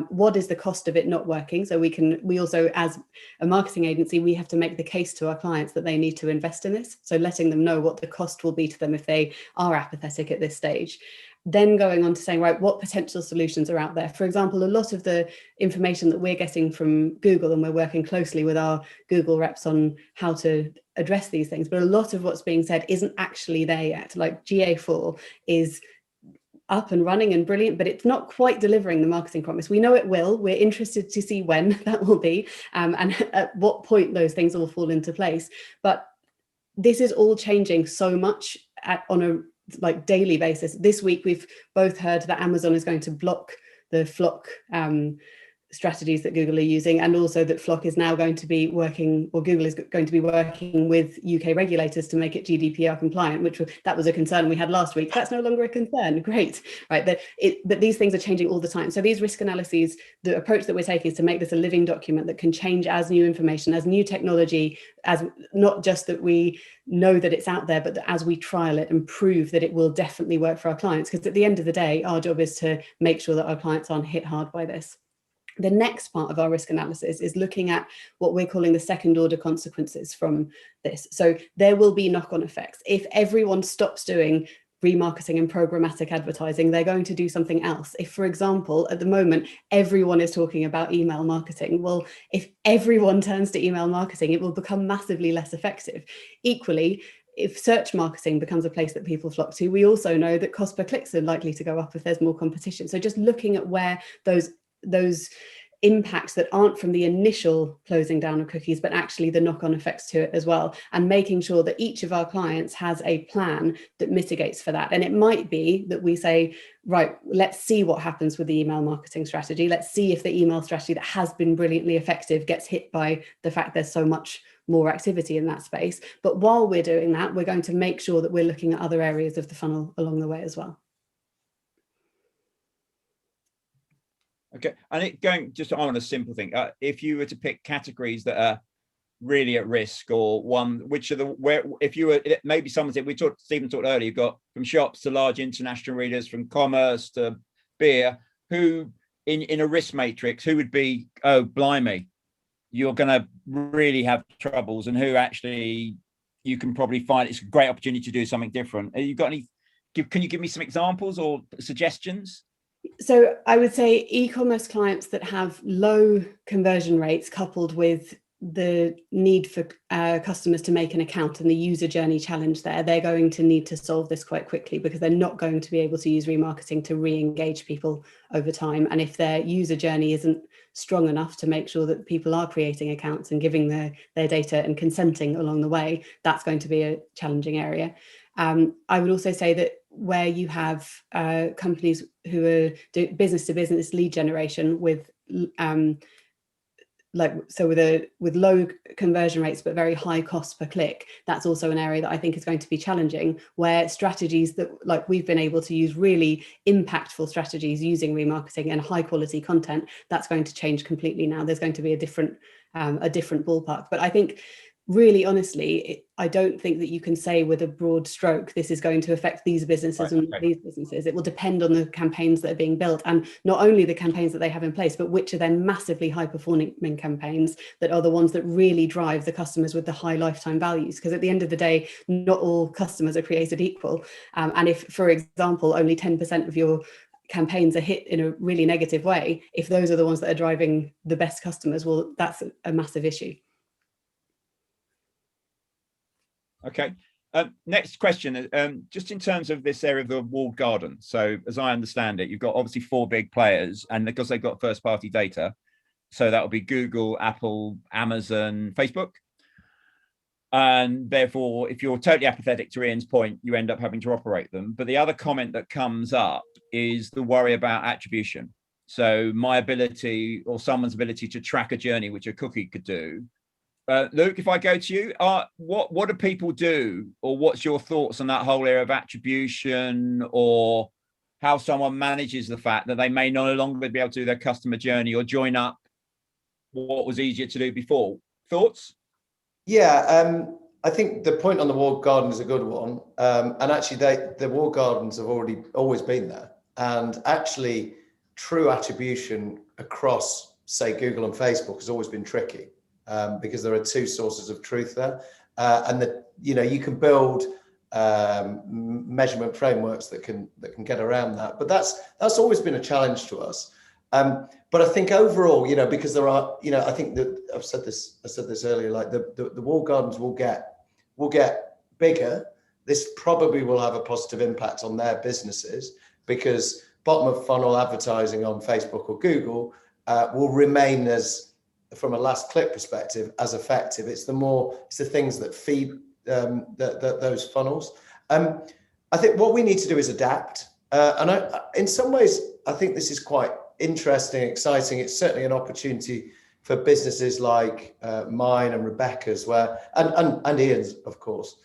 What is the cost of it not working? So we also, as a marketing agency, we have to make the case to our clients that they need to invest in this. So letting them know what the cost will be to them if they are apathetic at this stage. Then going on to saying, right, what potential solutions are out there? For example, a lot of the information that we're getting from Google, and we're working closely with our Google reps on how to address these things, but a lot of what's being said isn't actually there yet. Like GA4 is up and running and brilliant, but it's not quite delivering the marketing promise. We know it will. We're interested to see when that will be and at what point those things will fall into place. But this is all changing so much on a daily basis. This week, we've both heard that Amazon is going to block the Flock strategies that Google are using, and also that Flock is now going to be working, or Google is going to be working with UK regulators to make it GDPR compliant, that was a concern we had last week. That's no longer a concern. Great, right? But these things are changing all the time. So these risk analyses, the approach that we're taking is to make this a living document that can change as new information, as new technology, as not just that we know that it's out there, but that as we trial it and prove that it will definitely work for our clients. Because at the end of the day, our job is to make sure that our clients aren't hit hard by this. The next part of our risk analysis is looking at what we're calling the second order consequences from this. So there will be knock-on effects. If everyone stops doing remarketing and programmatic advertising, they're going to do something else. If, for example, at the moment, everyone is talking about email marketing, well, if everyone turns to email marketing, it will become massively less effective. Equally, if search marketing becomes a place that people flock to, we also know that cost per clicks are likely to go up if there's more competition. So just looking at where those impacts that aren't from the initial closing down of cookies, but actually the knock-on effects to it as well, and making sure that each of our clients has a plan that mitigates for that. And it might be that we say, right, let's see what happens with the email marketing strategy. Let's see if the email strategy that has been brilliantly effective gets hit by the fact there's so much more activity in that space. But while we're doing that, we're going to make sure that we're looking at other areas of the funnel along the way as well. Okay, and it going just on a simple thing, if you were to pick categories that are really at risk, or one which are if you were, maybe someone said, Stephen talked earlier, you've got from shops to large international readers, from commerce to beer, who in a risk matrix, who would be, oh blimey, you're going to really have troubles, and who actually you can probably find it's a great opportunity to do something different. Have you got any? Can you give me some examples or suggestions? So I would say e-commerce clients that have low conversion rates coupled with the need for customers to make an account and the user journey challenge there, they're going to need to solve this quite quickly, because they're not going to be able to use remarketing to re-engage people over time. And if their user journey isn't strong enough to make sure that people are creating accounts and giving their data and consenting along the way, that's going to be a challenging area. I would also say that where you have companies who are doing business-to-business lead generation with with low conversion rates but very high cost per click, that's also an area that I think is going to be challenging, where strategies that, like, we've been able to use really impactful strategies using remarketing and high quality content, that's going to change completely now. There's going to be a different ballpark. But I think, really honestly, I don't think that you can say with a broad stroke, this is going to affect these businesses and these businesses. It will depend on the campaigns that are being built, and not only the campaigns that they have in place, but which are then massively high performing campaigns that are the ones that really drive the customers with the high lifetime values. Because at the end of the day, not all customers are created equal. And if, for example, only 10% of your campaigns are hit in a really negative way, if those are the ones that are driving the best customers, well, that's a massive issue. Okay, Next question, just in terms of this area of the walled garden. So as I understand it, you've got obviously 4 big players, and because they've got first party data, so that will be Google, Apple, Amazon, Facebook. And therefore, if you're totally apathetic to Ian's point, you end up having to operate them. But the other comment that comes up is the worry about attribution. So my ability or someone's ability to track a journey, which a cookie could do. Luke, if I go to you, what do people do, or what's your thoughts on that whole area of attribution, or how someone manages the fact that they may no longer be able to do their customer journey or join up what was easier to do before? Thoughts? Yeah, I think the point on the walled garden is a good one. And actually, the walled gardens have always been there. And actually, true attribution across, say, Google and Facebook has always been tricky. Because there are 2 sources of truth there, and that you can build measurement frameworks that can get around that. But that's always been a challenge to us. But I think overall, because there are, I think that I said this earlier, like the walled gardens will get bigger. This probably will have a positive impact on their businesses, because bottom of funnel advertising on Facebook or Google will remain as, from a last click perspective, as effective. It's the things that feed those funnels. I think what we need to do is adapt. And in some ways, I think this is quite interesting, exciting. It's certainly an opportunity for businesses like mine and Rebecca's, and Ian's, of course,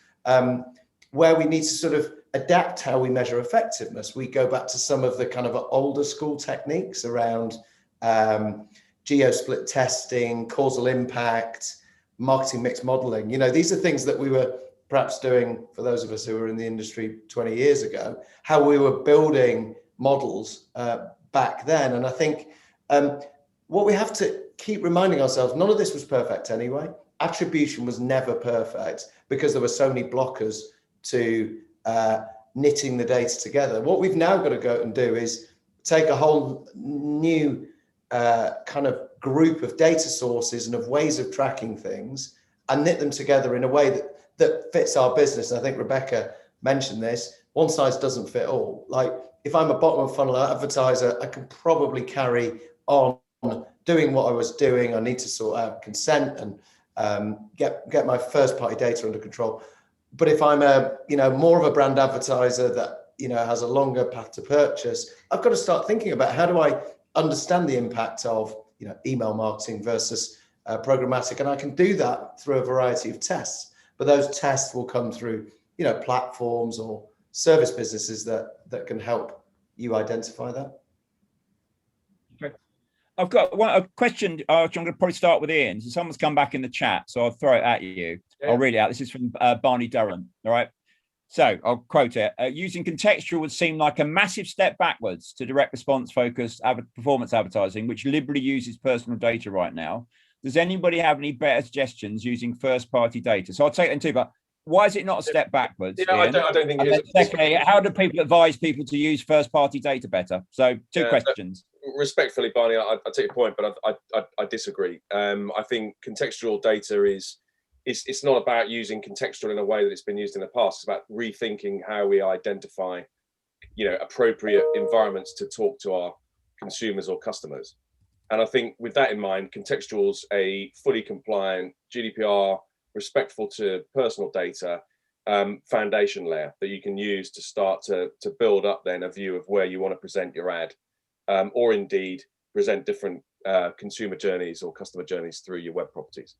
where we need to sort of adapt how we measure effectiveness. We go back to some of the kind of older school techniques around geo-split testing, causal impact, marketing mix modeling. These are things that we were perhaps doing, for those of us who were in the industry 20 years ago, how we were building models back then. And I think what we have to keep reminding ourselves, none of this was perfect anyway. Attribution was never perfect because there were so many blockers to knitting the data together. What we've now got to go and do is take a whole new kind of group of data sources and of ways of tracking things and knit them together in a way that fits our business. And I think Rebecca mentioned this, one size doesn't fit all. Like if I'm a bottom of funnel advertiser, I can probably carry on doing what I was doing. I need to sort out consent and get my first party data under control. But if I'm more of a brand advertiser that has a longer path to purchase, I've got to start thinking about how do I understand the impact of email marketing versus programmatic, and I can do that through a variety of tests. But those tests will come through platforms or service businesses that can help you identify that. Okay. I've got a question. I'm going to probably start with Ian. So someone's come back in the chat, so I'll throw it at you. Yeah. I'll read it out. This is from Barney Durham. All right. So I'll quote it. Using contextual would seem like a massive step backwards to direct response focused performance advertising, which liberally uses personal data right now. Does anybody have any better suggestions using first party data? So I'll take it in 2, but why is it not a step backwards? Yeah, I don't think it is. Secondly, how do people advise people to use first party data better? So 2 questions. Respectfully, Barney, I take your point, but I disagree. I think contextual data it's not about using contextual in a way that it's been used in the past. It's about rethinking how we identify, appropriate environments to talk to our consumers or customers. And I think with that in mind, contextual's a fully compliant, GDPR, respectful to personal data foundation layer that you can use to start to build up then a view of where you want to present your ad, or indeed present different consumer journeys or customer journeys through your web properties.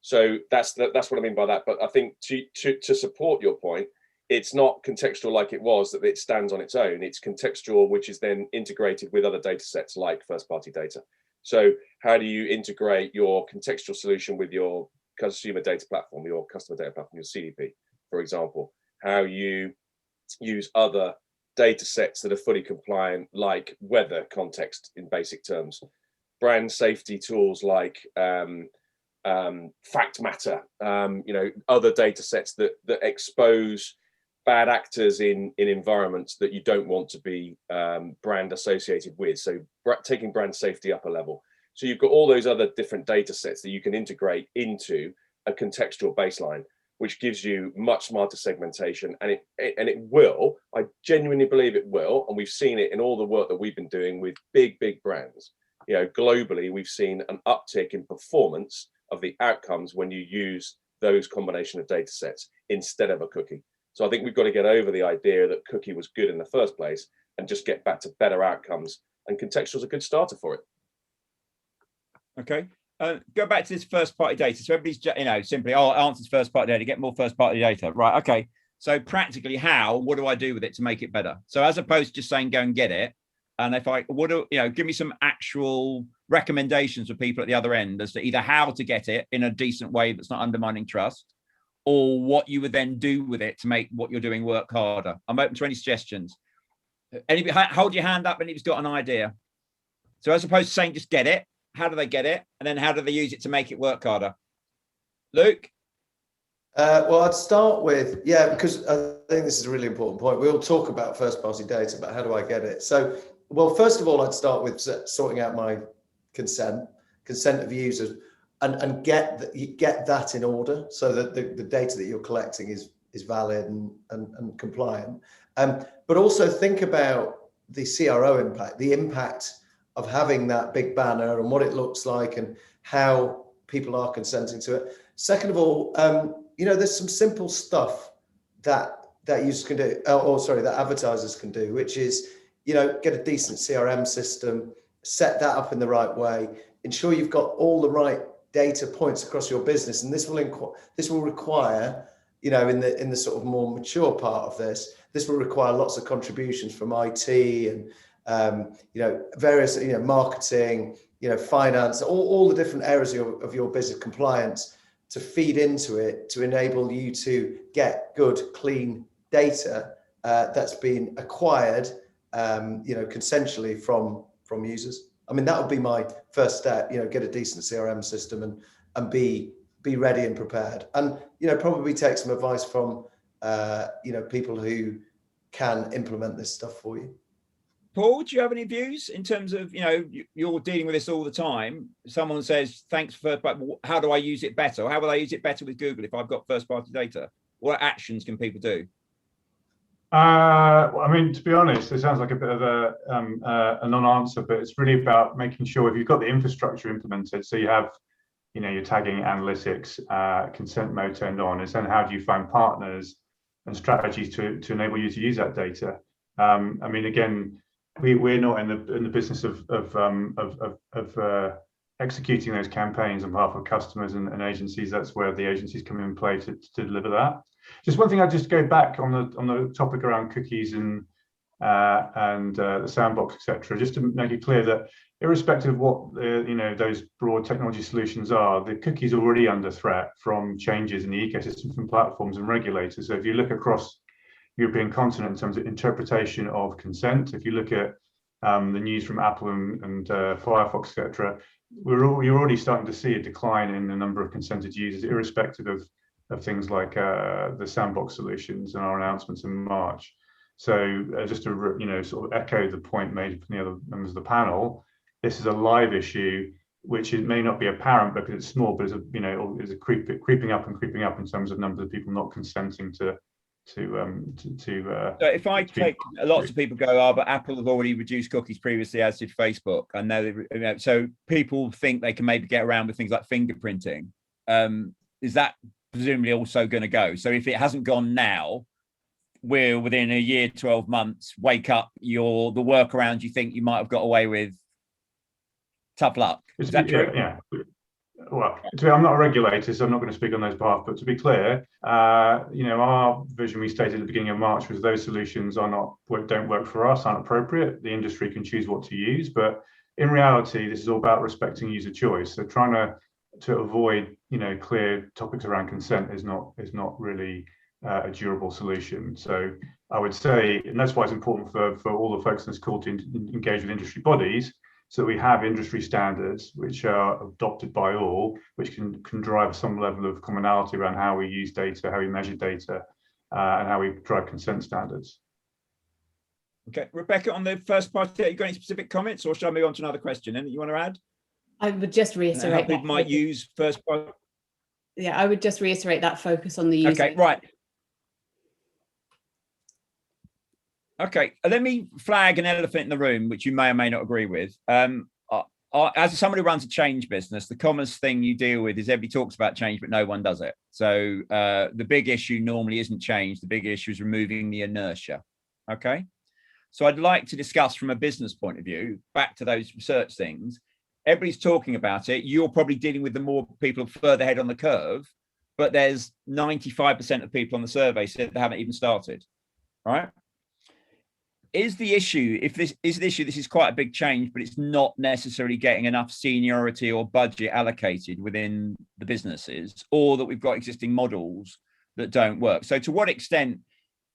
So that's what I mean by that. But I think to support your point, it's not contextual like it was, that it stands on its own. It's contextual, which is then integrated with other data sets like first party data. So how do you integrate your contextual solution with your consumer data platform, your customer data platform, your CDP, for example? How you use other data sets that are fully compliant, like weather context in basic terms, brand safety tools like fact matter, other data sets that expose bad actors in environments that you don't want to be brand associated with. So taking brand safety up a level. So you've got all those other different data sets that you can integrate into a contextual baseline. which gives you much smarter segmentation, and it will. I genuinely believe it will, and we've seen it in all the work that we've been doing with big brands. You know, globally, we've seen an uptick in performance of the outcomes when you use those combination of data sets instead of a cookie. So I think we've got to get over the idea that cookie was good in the first place and just get back to better outcomes. And contextual is a good starter for it. Okay. Go back to this first party data. So everybody's, simply, answers first party data, get more first party data. Right. Okay. So practically what do I do with it to make it better? So as opposed to just saying, go and get it. And if I would, give me some actual recommendations for people at the other end as to either how to get it in a decent way that's not undermining trust, or what you would then do with it to make what you're doing work harder. I'm open to any suggestions. Anybody, hold your hand up, and anybody's got an idea. So as opposed to saying just get it, how do they get it? And then how do they use it to make it work harder? Luke? Well, I'd start with, because I think this is a really important point. We'll talk about first party data, but how do I get it? So, well, first of all, I'd start with sorting out my consent of users, and get that in order so that the data that you're collecting is valid and compliant. But also think about the CRO impact, the impact of having that big banner and what it looks like and how people are consenting to it. Second of all, there's some simple stuff that users can do, that advertisers can do, which is, get a decent CRM system, set that up in the right way, ensure you've got all the right data points across your business. And this will require, in the sort of more mature part of this will require lots of contributions from IT and, various, marketing, finance, all the different areas of your business, compliance, to feed into it to enable you to get good, clean data that's been acquired, consensually from users. I mean, that would be my first step. Get a decent CRM system and be ready and prepared, and probably take some advice from people who can implement this stuff for you. Paul, do you have any views in terms of, you're dealing with this all the time? Someone says, thanks for first party, how do I use it better? Or how will I use it better with Google if I've got first party data? What actions can people do? I mean, to be honest, it sounds like a bit of a non-answer, but it's really about making sure if you've got the infrastructure implemented, so you have, your tagging, analytics, consent mode turned on, and then how do you find partners and strategies to enable you to use that data? I mean, again, we're not in the business of executing those campaigns on behalf of customers and agencies. That's where the agencies come in play to deliver that. Just one thing, I'd just go back on the topic around cookies and the sandbox, etc. Just to make it clear that irrespective of what those broad technology solutions are, the cookies are already under threat from changes in the ecosystem from platforms and regulators. So if you look across European continent in terms of interpretation of consent, if you look at the news from Apple and Firefox, etc., you're already starting to see a decline in the number of consented users, irrespective of things like the sandbox solutions and our announcements in March. So just to sort of echo the point made from the other members of the panel, this is a live issue, which it may not be apparent because it's small, but is creeping up in terms of numbers of people not consenting to. So if I take lots of people go, but Apple have already reduced cookies previously, as did Facebook, and now so people think they can maybe get around with things like fingerprinting. Is that presumably also going to go? So if it hasn't gone now, we're within a year, 12 months, wake up, the workaround you think you might have got away with. Tough luck. Is that true? Yeah. Well, I'm not a regulator, so I'm not going to speak on those behalf. But to be clear, our vision we stated at the beginning of March was those solutions don't work for us, aren't appropriate. The industry can choose what to use, but in reality, this is all about respecting user choice. So trying to avoid clear topics around consent is not really a durable solution. So I would say, and that's why it's important for all the folks in this call to engage with industry bodies, so that we have industry standards which are adopted by all, which can drive some level of commonality around how we use data, how we measure data, and how we drive consent standards. Okay, Rebecca, on the first part, you got any specific comments, or shall I move on to another question? Anything you want to add? I would just reiterate how people might use first party. Yeah, I would just reiterate that focus on the user. Okay, right. Okay, let me flag an elephant in the room, which you may or may not agree with. As somebody who runs a change business, the commonest thing you deal with is everybody talks about change, but no one does it. So the big issue normally isn't change. The big issue is removing the inertia. Okay. So I'd like to discuss from a business point of view, back to those research things. Everybody's talking about it. You're probably dealing with the more people further ahead on the curve, but there's 95% of people on the survey said they haven't even started. Right. Is the issue, if this is the issue, this is quite a big change, but it's not necessarily getting enough seniority or budget allocated within the businesses, or that we've got existing models that don't work. So to what extent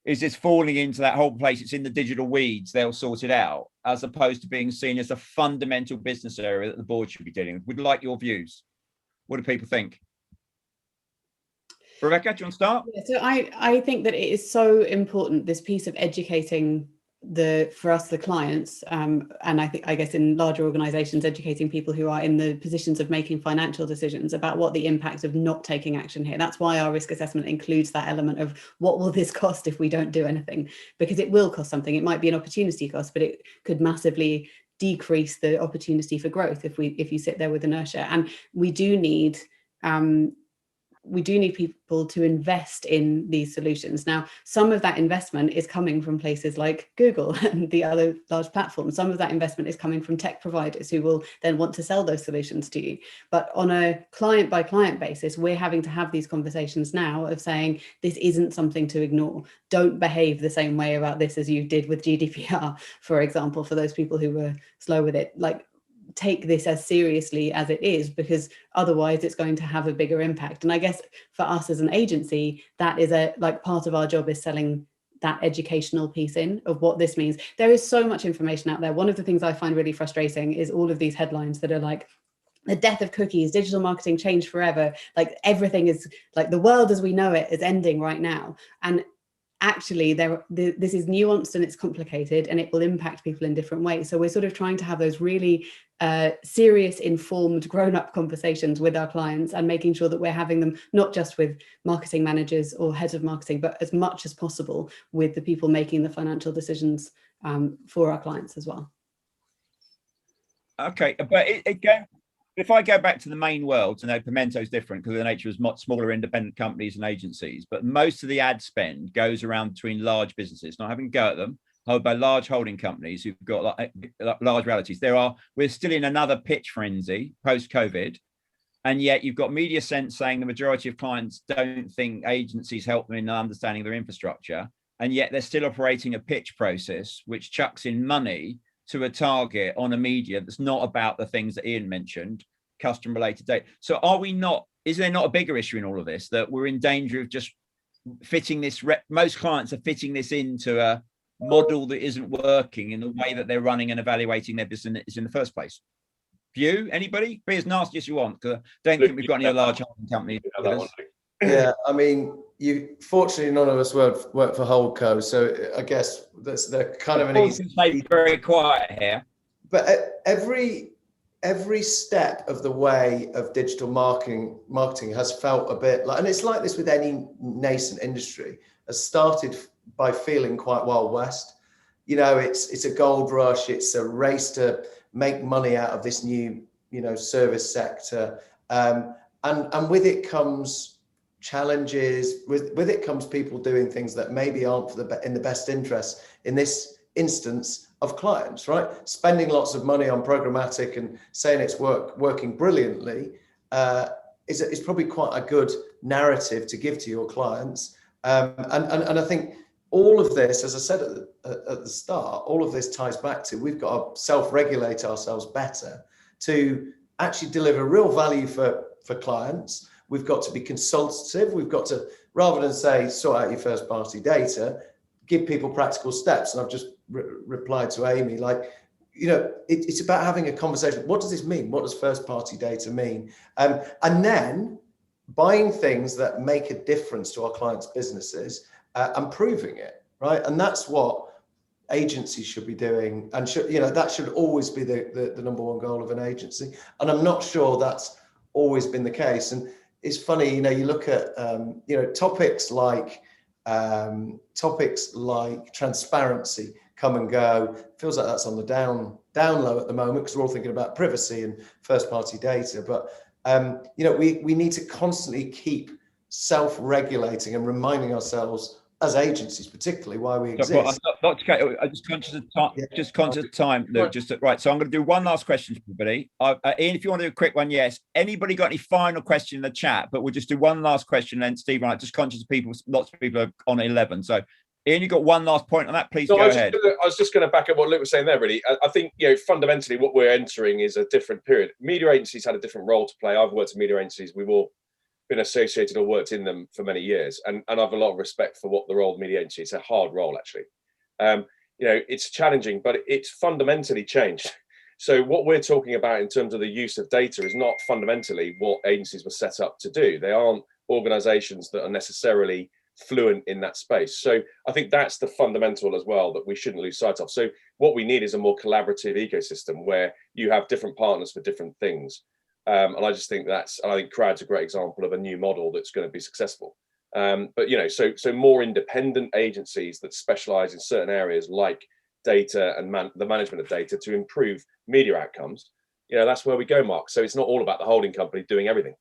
is this falling into that whole place? It's in the digital weeds, they'll sort it out, as opposed to being seen as a fundamental business area that the board should be dealing with. Would like your views. What do people think? Rebecca, do you want to start? Yeah, so I think that it is so important, this piece of educating for us, the clients, and I guess in larger organizations, educating people who are in the positions of making financial decisions about what the impact of not taking action here. That's why our risk assessment includes that element of what will this cost if we don't do anything, because it will cost something. It might be an opportunity cost, but it could massively decrease the opportunity for growth if you sit there with inertia. And we do need people to invest in these solutions. Now, some of that investment is coming from places like Google and the other large platforms. Some of that investment is coming from tech providers who will then want to sell those solutions to you. But on a client by client basis, we're having to have these conversations now of saying, this isn't something to ignore. Don't behave the same way about this as you did with GDPR, for example, for those people who were slow with it. Like, take this as seriously as it is, because otherwise it's going to have a bigger impact. And I guess for us as an agency, that is part of our job is selling that educational piece in of what this means. There is so much information out there. One of the things I find really frustrating is all of these headlines that are like, the death of cookies, digital marketing changed forever. Like, everything is like, the world as we know it is ending right now. And actually this is nuanced and it's complicated, and it will impact people in different ways. So we're sort of trying to have those really serious, informed, grown-up conversations with our clients, and making sure that we're having them not just with marketing managers or heads of marketing, but as much as possible with the people making the financial decisions for our clients as well. Okay, but if I go back to the main world, Pimento is different because the nature is much smaller independent companies and agencies, but most of the ad spend goes around between large businesses, not having a go at them, held by large holding companies who've got large realities. We're still in another pitch frenzy post-COVID, and yet you've got Media Sense saying the majority of clients don't think agencies help them in understanding their infrastructure, and yet they're still operating a pitch process which chucks in money to a target on a media that's not about the things that Ian mentioned, custom related data. So is there not a bigger issue in all of this, that we're in danger of just fitting this, most clients are fitting this into a model that isn't working in the way that they're running and evaluating their business in the first place? View, anybody? Be as nasty as you want, because I don't think we've got any large holding companies. Yeah, I mean, fortunately none of us work for Holdco, so I guess they're kind of an easy. Maybe very quiet here. But every step of the way of digital marketing has felt a bit like, and it's like this with any nascent industry, has started by feeling quite Wild West. You know, it's a gold rush. It's a race to make money out of this new, service sector, and with it comes challenges. With it comes people doing things that maybe aren't in the best interest in this instance of clients, right? Spending lots of money on programmatic and saying it's working brilliantly is probably quite a good narrative to give to your clients. And I think all of this, as I said at the start, all of this ties back to we've got to self-regulate ourselves better to actually deliver real value for clients. We've got to be consultative. We've got to, rather than say, sort out your first party data, give people practical steps. And I've just replied to Amy, it's about having a conversation. What does this mean? What does first party data mean? And then buying things that make a difference to our clients' businesses and proving it, right? And that's what agencies should be doing. And that should always be the number one goal of an agency. And I'm not sure that's always been the case. And it's funny, you know, you look at you know, topics like transparency come and go. Feels like that's on the down low at the moment because we're all thinking about privacy and first party data. But you know, we need to constantly keep self-regulating and reminding ourselves as agencies, particularly, why we exist. I'm just conscious of time. Yeah. Just conscious of time, Luke. Right. So I'm going to do one last question for everybody. Ian, if you want to do a quick one, yes. Anybody got any final question in the chat? But we'll just do one last question, and then Steve, right? Just conscious of people. Lots of people are on 11. So, Ian, you got one last point on that? Please go ahead. I was just going to back up what Luke was saying there. Really, I think, you know, fundamentally, what we're entering is a different period. Media agencies had a different role to play. I've worked in media agencies. We've all been associated or worked in them for many years, and I have a lot of respect for what the role of media agency. It's a hard role, actually. You know, it's challenging, but it's fundamentally changed. So what we're talking about in terms of the use of data is not fundamentally what agencies were set up to do. They aren't organizations that are necessarily fluent in that space. So I think that's the fundamental as well that we shouldn't lose sight of. So what we need is a more collaborative ecosystem where you have different partners for different things. And I just think I think Croud's a great example of a new model that's going to be successful. But, you know, so more independent agencies that specialize in certain areas like data and the management of data to improve media outcomes, you know, that's where we go, Mark. So it's not all about the holding company doing everything.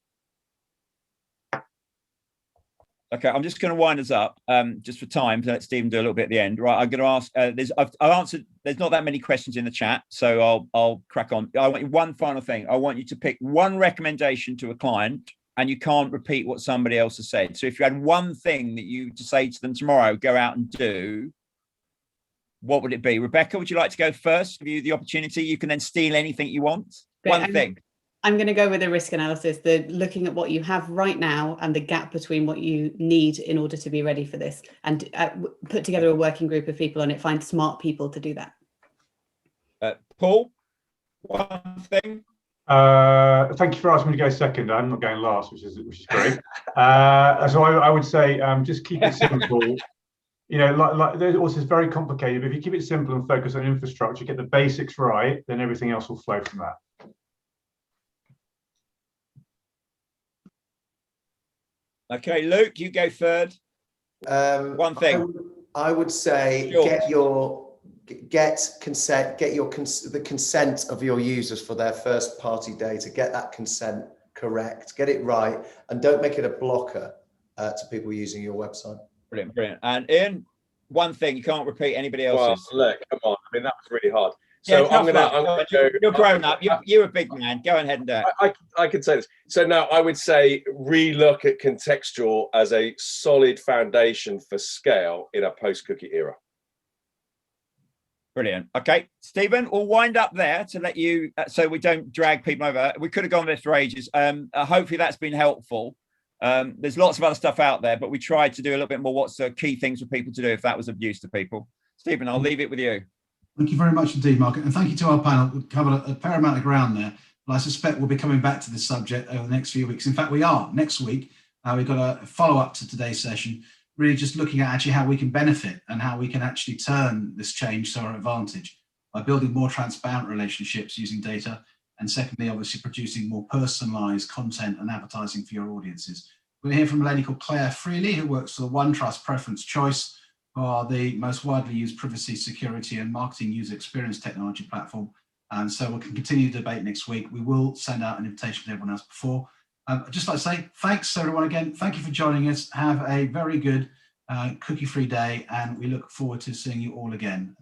Okay, I'm just going to wind us up just for time to let Stephen do a little bit at the end. Right, I'm going to ask. I've answered. There's not that many questions in the chat, so I'll crack on. I want you one final thing. I want you to pick one recommendation to a client, and you can't repeat what somebody else has said. So if you had one thing that you to say to them tomorrow, go out and do, what would it be? Rebecca, would you like to go first? Give you the opportunity. You can then steal anything you want. One thing. I'm going to go with a risk analysis, looking at what you have right now and the gap between what you need in order to be ready for this, and put together a working group of people on it, find smart people to do that. Paul, one thing. Thank you for asking me to go second. I'm not going last, which is great. So I would say just keep it simple. You know, like also it's very complicated, but if you keep it simple and focus on infrastructure, get the basics right, then everything else will flow from that. Okay, Luke, you go third. One thing. I would say get consent, the consent of your users for their first party data. Get that consent correct, get it right, and don't make it a blocker to people using your website. Brilliant, brilliant. And Ian, one thing, you can't repeat anybody else's. Well, look, come on. I mean, that was really hard. So yeah, I'm gonna go. You're grown up. You're a big man. Go ahead and do it. I could say this. So now I would say relook at contextual as a solid foundation for scale in a post-cookie era. Brilliant. Okay, Stephen, we'll wind up there to let you, so we don't drag people over. We could have gone there for ages. Hopefully that's been helpful. There's lots of other stuff out there, but we tried to do a little bit more. What's the key things for people to do if that was of use to people? Stephen, I'll leave it with you. Thank you very much indeed, Mark. And thank you to our panel. We've covered a fair amount of ground there. But I suspect we'll be coming back to this subject over the next few weeks. In fact, we are. Next week, we've got a follow-up to today's session, really just looking at actually how we can benefit and how we can actually turn this change to our advantage by building more transparent relationships using data. And secondly, obviously producing more personalized content and advertising for your audiences. We're going to hear from a lady called Claire Freely, who works for the OneTrust Preference Choice, who are the most widely used privacy, security, and marketing user experience technology platform. And so we can continue the debate next week. We will send out an invitation to everyone else before. I'd just like to say thanks, everyone, again. Thank you for joining us. Have a very good cookie-free day, and we look forward to seeing you all again.